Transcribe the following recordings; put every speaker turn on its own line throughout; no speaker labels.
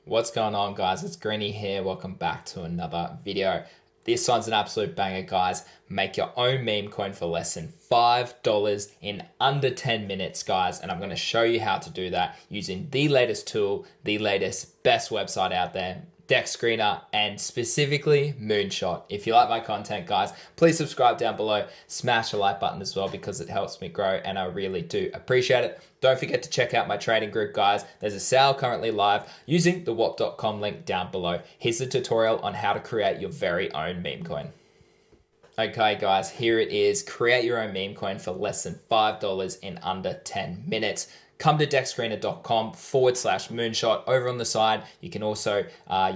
What's going on, guys? It's Greeny here. Welcome back to another video. This one's an absolute banger, guys. Make your own meme coin for less than $5 in under 10 minutes, guys. And I'm going to show you how to do that using the latest tool, the latest best website out there, Deck Screener, and specifically Moonshot. If you like my content, guys, please subscribe down below. Smash the like button as well because it helps me grow and I really do appreciate it. Don't forget to check out my trading group, guys. There's a sale currently live using the whop.com link down below. Here's the tutorial on how to create your very own meme coin. Okay, guys, here it is. Create your own meme coin for less than $5 in under 10 minutes. Come to deckscreener.com/moonshot. Over on the side, you can also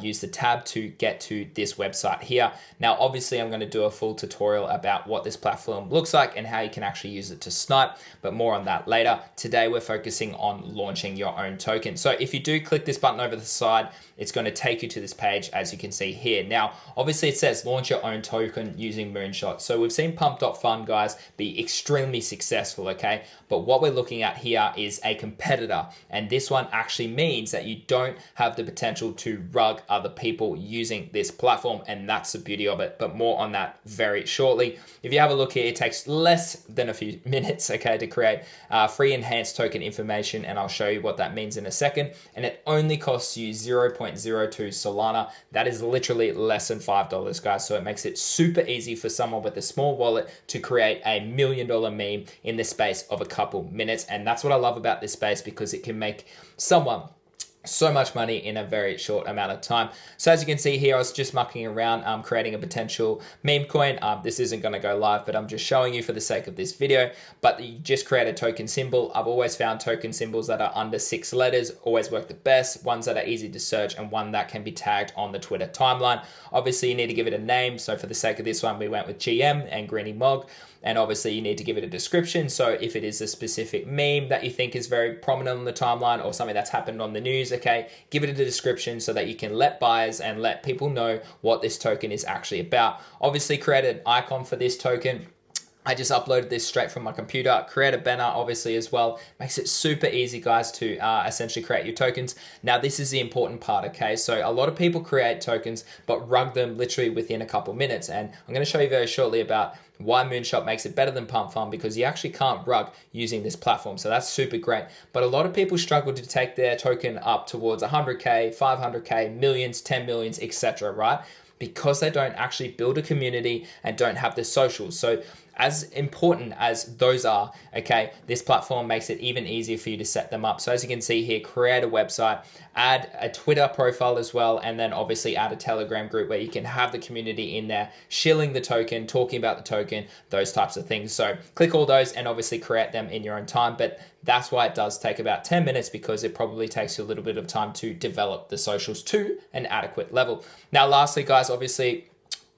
use the tab to get to this website here. Now, obviously, I'm going to do a full tutorial about what this platform looks like and how you can actually use it to snipe, but more on that later. Today, we're focusing on launching your own token. So if you do click this button over the side, it's going to take you to this page, as you can see here. Now, obviously, it says launch your own token using Moonshot. So we've seen Pump.fun, guys, be extremely successful, okay? But what we're looking at here is a competitor, and this one actually means that you don't have the potential to rug other people using this platform, and that's the beauty of it. But more on that very shortly. If you have a look here, it takes less than a few minutes, okay, to create free enhanced token information, and I'll show you what that means in a second. And it only costs you 0.02 Solana. That is literally less than $5, guys. So it makes it super easy for someone with a small wallet to create a $1 million meme in the space of a couple minutes. And that's what I love about this space, because it can make someone so much money in a very short amount of time. So as you can see here, I was just mucking around creating a potential meme coin. This isn't going to go live, but I'm just showing you for the sake of this video. But you just create a token symbol. I've always found token symbols that are under 6 letters always work the best, ones that are easy to search, and one that can be tagged on the Twitter timeline. Obviously, you need to give it a name. So for the sake of this one, we went with GM and Greeny Mog. And obviously you need to give it a description. So if it is a specific meme that you think is very prominent on the timeline or something that's happened on the news, okay, give it a description so that you can let buyers and let people know what this token is actually about. Obviously create an icon for this token. I just uploaded this straight from my computer. Create a banner, obviously, as well. Makes it super easy, guys, to essentially create your tokens. Now, this is the important part, okay? So a lot of people create tokens, but rug them literally within a couple minutes. And I'm going to show you very shortly about why Moonshot makes it better than Pump Fun, because you actually can't rug using this platform. So that's super great. But a lot of people struggle to take their token up towards 100K, 500K, millions, 10 millions, etc., right? Because they don't actually build a community and don't have the socials. So as important as those are, okay, this platform makes it even easier for you to set them up. So as you can see here, create a website, add a Twitter profile as well, and then obviously add a Telegram group where you can have the community in there, shilling the token, talking about the token, those types of things. So click all those and obviously create them in your own time. But that's why it does take about 10 minutes, because it probably takes you a little bit of time to develop the socials to an adequate level. Now, lastly, guys, obviously,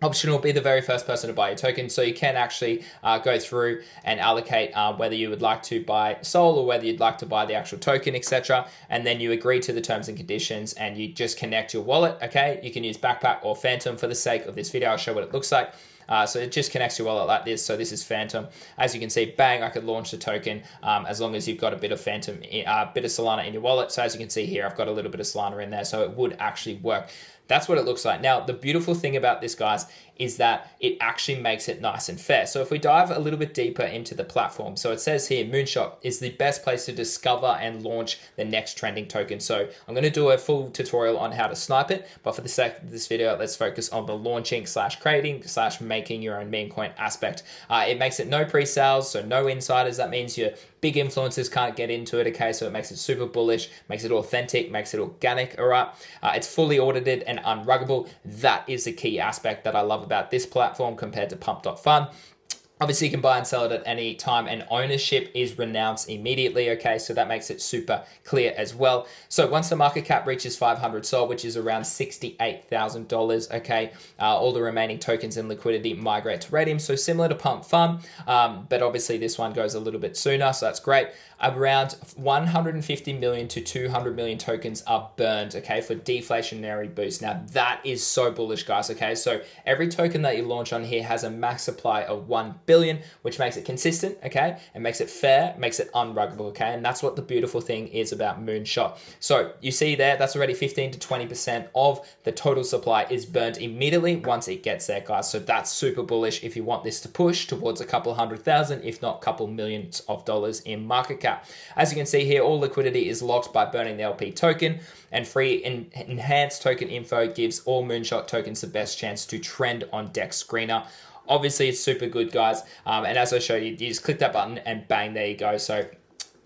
optional, be the very first person to buy your token. So you can actually go through and allocate whether you would like to buy SOL or whether you'd like to buy the actual token, etc. And then you agree to the terms and conditions and you just connect your wallet, okay? You can use Backpack or Phantom. For the sake of this video, I'll show what it looks like. So it just connects your wallet like this. So this is Phantom. As you can see, bang, I could launch the token as long as you've got a bit of Phantom, bit of Solana in your wallet. So as you can see here, I've got a little bit of Solana in there, so it would actually work. That's what it looks like. Now, the beautiful thing about this, guys, is that it actually makes it nice and fair. So if we dive a little bit deeper into the platform, so it says here, Moonshot is the best place to discover and launch the next trending token. So I'm going to do a full tutorial on how to snipe it, but for the sake of this video, let's focus on the launching / creating / making your own meme coin aspect. It makes it no pre-sales, so no insiders. That means your big influencers can't get into it, okay? So it makes it super bullish, makes it authentic, makes it organic, all right? It's fully audited and unruggable. That is the key aspect that I love about this platform compared to Pump.fun. Obviously, you can buy and sell it at any time, and ownership is renounced immediately, okay? So that makes it super clear as well. So once the market cap reaches 500 SOL, which is around $68,000, okay, all the remaining tokens in liquidity migrate to Radium. So similar to Pump Fun, but obviously this one goes a little bit sooner, so that's great. Around 150 million to 200 million tokens are burned, okay, for deflationary boost. Now that is so bullish, guys, okay? So every token that you launch on here has a max supply of 1 billion, which makes it consistent, okay, and makes it fair, makes it unruggable, okay, and that's what the beautiful thing is about Moonshot. So you see there, that's already 15 to 20% of the total supply is burned immediately once it gets there, guys. So that's super bullish if you want this to push towards a couple 100,000, if not a couple millions of dollars in market cap. As you can see here, all liquidity is locked by burning the LP token, and free enhanced token info gives all Moonshot tokens the best chance to trend on DEX Screener. Obviously, it's super good, guys. And as I showed you just click that button and bang, there you go. So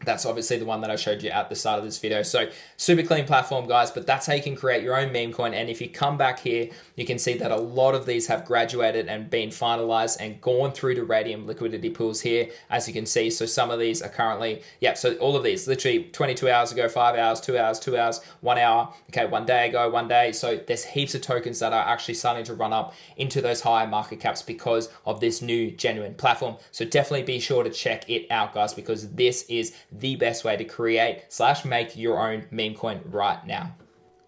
that's obviously the one that I showed you at the start of this video. So super clean platform, guys, but that's how you can create your own meme coin. And if you come back here, you can see that a lot of these have graduated and been finalized and gone through to Radium liquidity pools here, as you can see. So some of these are currently, so all of these, literally 22 hours ago, 5 hours, 2 hours, 2 hours, 1 hour, okay, 1 day ago, 1 day. So there's heaps of tokens that are actually starting to run up into those higher market caps because of this new genuine platform. So definitely be sure to check it out, guys, because this is the best way to create / make your own meme coin right now.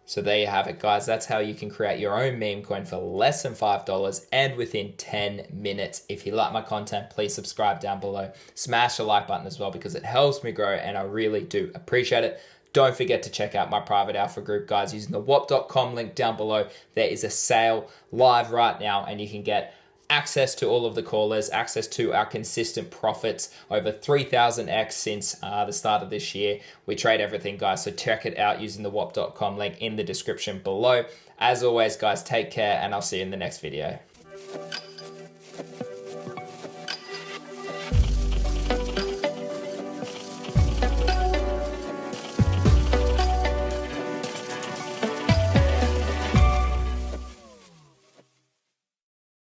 So there you have it, guys. That's how you can create your own meme coin for less than $5 and within 10 minutes. If you like my content, please subscribe down below. Smash the like button as well because it helps me grow and I really do appreciate it. Don't forget to check out my private alpha group, guys, using the whop.com link down below. There is a sale live right now and you can get access to all of the callers, access to our consistent profits, over 3,000x since the start of this year. We trade everything, guys, so check it out using the whop.com link in the description below. As always, guys, take care, and I'll see you in the next video.